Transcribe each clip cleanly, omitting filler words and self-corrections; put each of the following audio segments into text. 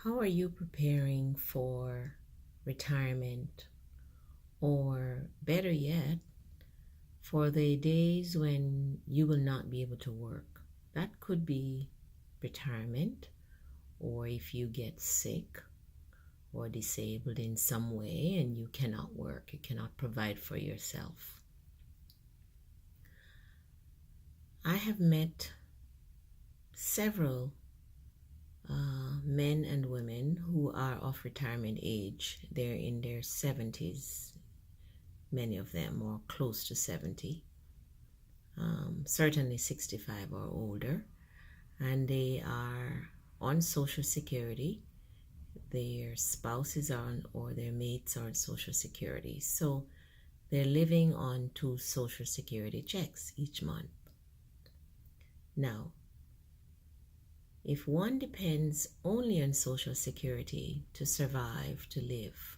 How are you preparing for retirement, or better yet, for the days when you will not be able to work? That could be retirement, or if you get sick or disabled in some way and you cannot work, you cannot provide for yourself. I have met several men and women who are of retirement age. They're in their 70s, many of them, or close to 70, certainly 65 or older, and they are on Social Security. Their spouses are on, or their mates are on Social Security. So they're living on two Social Security checks each month. Now, if one depends only on Social Security to survive, to live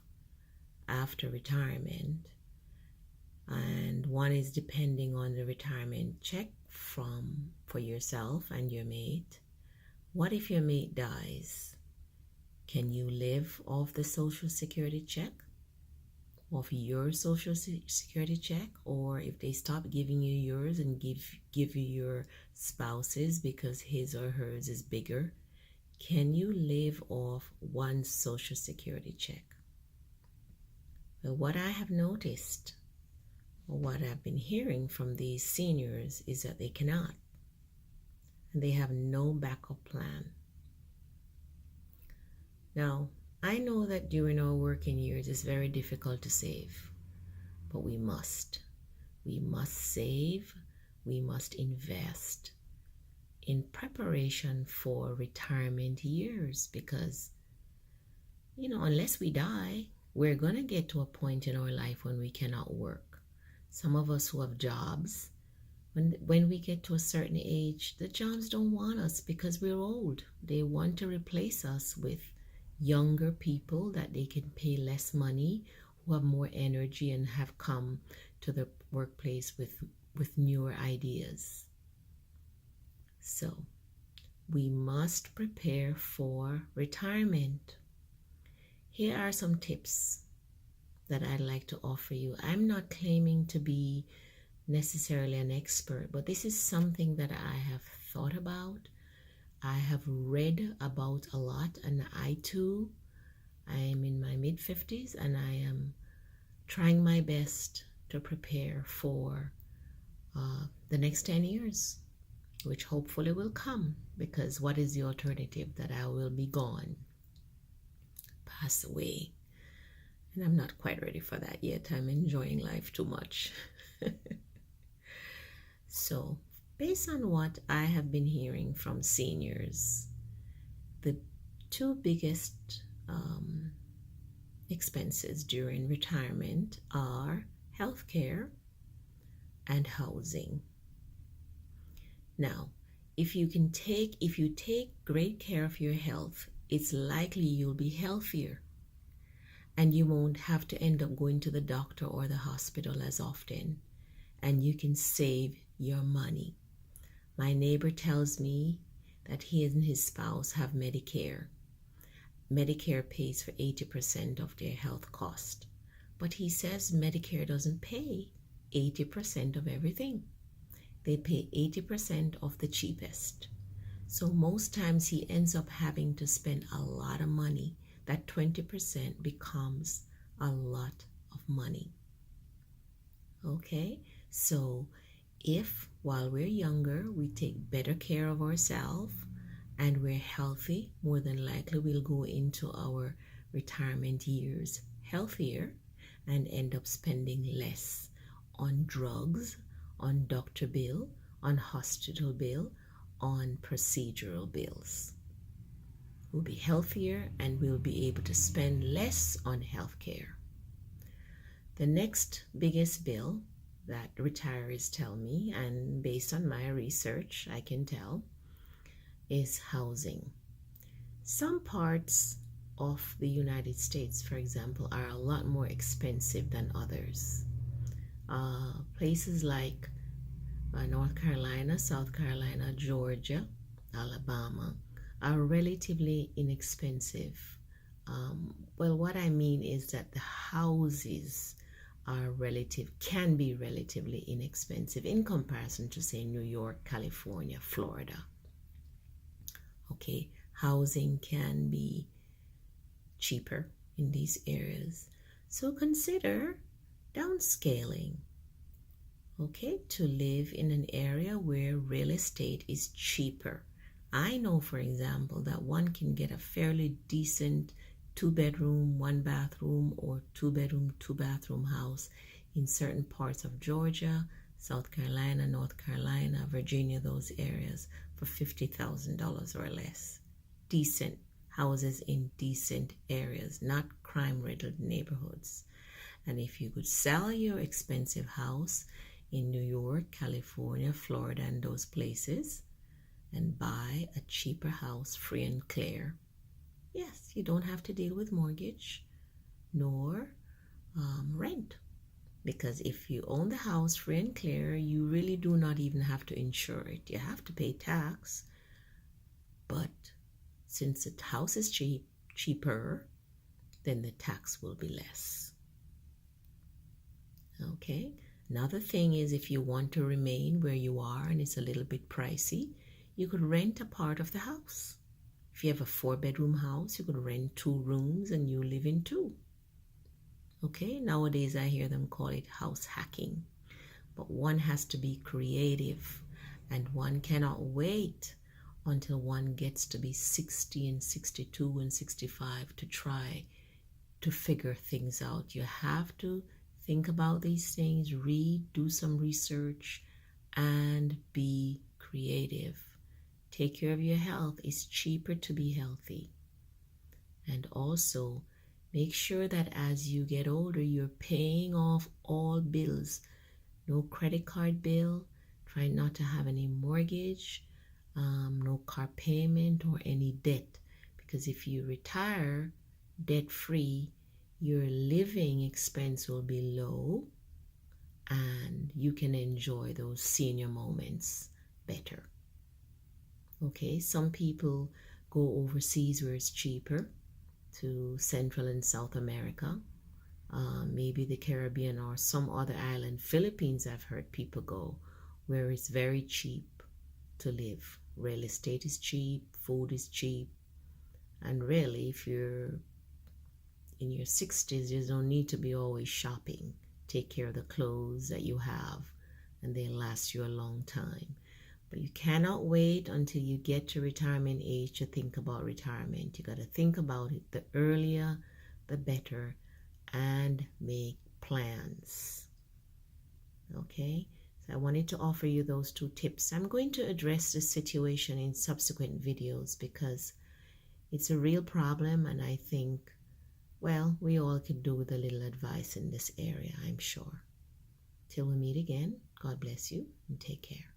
after retirement, and one is depending on the retirement check for yourself and your mate, what if your mate dies? Can you live off the Social Security check, off your Social Security check? Or if they stop giving you yours and give you your spouse's because his or hers is bigger, can you live off one Social Security check? Well, what I have noticed, or what I've been hearing from these seniors, is that they cannot. And they have no backup plan. Now, I know that during our working years it's very difficult to save, but we must. We must save, we must invest in preparation for retirement years, because, unless we die, we're going to get to a point in our life when we cannot work. Some of us who have jobs, when we get to a certain age, the jobs don't want us because we're old. They want to replace us with younger people that they can pay less money, who have more energy and have come to the workplace with newer ideas. So we must prepare for retirement. Here are some tips that I'd like to offer you. I'm not claiming to be necessarily an expert, but this is something that I have thought about. I have read about a lot, and I am in my mid-50s, and I am trying my best to prepare for the next 10 years, which hopefully will come, because what is the alternative? That I will be gone, pass away, and I'm not quite ready for that yet. I'm enjoying life too much. So, based on what I have been hearing from seniors, the two biggest expenses during retirement are healthcare and housing. Now, if you take great care of your health, it's likely you'll be healthier, and you won't have to end up going to the doctor or the hospital as often, and you can save your money. My neighbor tells me that he and his spouse have Medicare. Medicare pays for 80% of their health cost, but he says Medicare doesn't pay 80% of everything. They pay 80% of the cheapest. So most times he ends up having to spend a lot of money. That 20% becomes a lot of money. Okay, so if while we're younger we take better care of ourselves and we're healthy, more than likely we'll go into our retirement years healthier and end up spending less on drugs, on doctor bill, on hospital bill, on procedural bills. We'll be healthier and we'll be able to spend less on healthcare. The next biggest bill that retirees tell me, and based on my research I can tell, is housing. Some parts of the United States, for example, are a lot more expensive than others. Places like North Carolina, South Carolina, Georgia, Alabama, are relatively inexpensive. Well, what I mean is that the houses can be relatively inexpensive in comparison to, say, New York, California, Florida. Okay, housing can be cheaper in these areas. So consider downscaling, okay, to live in an area where real estate is cheaper. I know, for example, that one can get a fairly decent 2-bedroom, 1-bathroom, or 2-bedroom, 2-bathroom house in certain parts of Georgia, South Carolina, North Carolina, Virginia, those areas for $50,000 or less. Decent houses in decent areas, not crime-riddled neighborhoods. And if you could sell your expensive house in New York, California, Florida, and those places, and buy a cheaper house free and clear, yes, you don't have to deal with mortgage nor rent. Because if you own the house free and clear, you really do not even have to insure it. You have to pay tax, but since the house is cheaper, then the tax will be less. Okay. Another thing is, if you want to remain where you are and it's a little bit pricey, you could rent a part of the house. If you have a 4-bedroom house, you could rent 2 rooms and you live in 2. Okay, nowadays I hear them call it house hacking. But one has to be creative, and one cannot wait until one gets to be 60 and 62 and 65 to try to figure things out. You have to think about these things, read, do some research, and be creative. Take care of your health. It's cheaper to be healthy. And also, make sure that as you get older, you're paying off all bills. No credit card bill. Try not to have any mortgage, no car payment or any debt. Because if you retire debt-free, your living expense will be low and you can enjoy those senior moments better. Okay, some people go overseas where it's cheaper, to Central and South America, maybe the Caribbean or some other island. Philippines, I've heard people go, where it's very cheap to live. Real estate is cheap, food is cheap, and really, if you're in your 60s, you don't need to be always shopping. Take care of the clothes that you have, and they last you a long time. But you cannot wait until you get to retirement age to think about retirement. You got to think about it. The earlier, the better, and make plans. Okay? So I wanted to offer you those 2 tips. I'm going to address this situation in subsequent videos because it's a real problem, and I think, well, we all could do with a little advice in this area, I'm sure. Till we meet again, God bless you and take care.